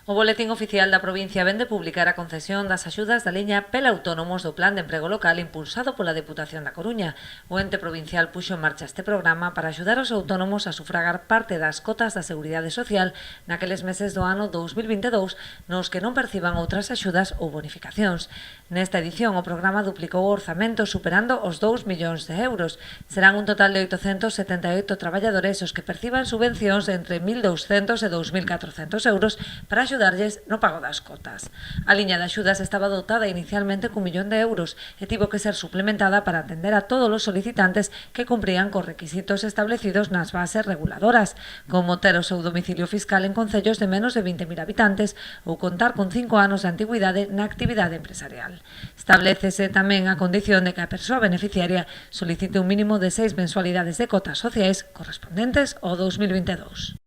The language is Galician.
O Boletín Oficial da provincia vén de publicar a concesión das axudas da liña PEL autónomos do Plan de Emprego Local impulsado pola Deputación da Coruña. O ente provincial puxo en marcha este programa para axudar os autónomos a sufragar parte das cotas da Seguridade Social naqueles meses do ano 2022 nos que non perciban outras axudas ou bonificacións. Nesta edición o programa duplicou o orzamento superando os 2 millóns de euros. Serán un total de 878 traballadores os que perciban subvencións entre 1.200 e 2.400 euros para axudarlles no pago das cotas. A liña de axudas estaba dotada inicialmente cun 1 millón de euros e tivo que ser suplementada para atender a todos os solicitantes que cumprían cos requisitos establecidos nas bases reguladoras, como ter o seu domicilio fiscal en concellos de menos de 20.000 habitantes ou contar con 5 anos de antigüidade na actividade empresarial. Establécese tamén a condición de que a persoa beneficiaria solicite un mínimo de 6 mensualidades de cotas sociais correspondentes ao 2022.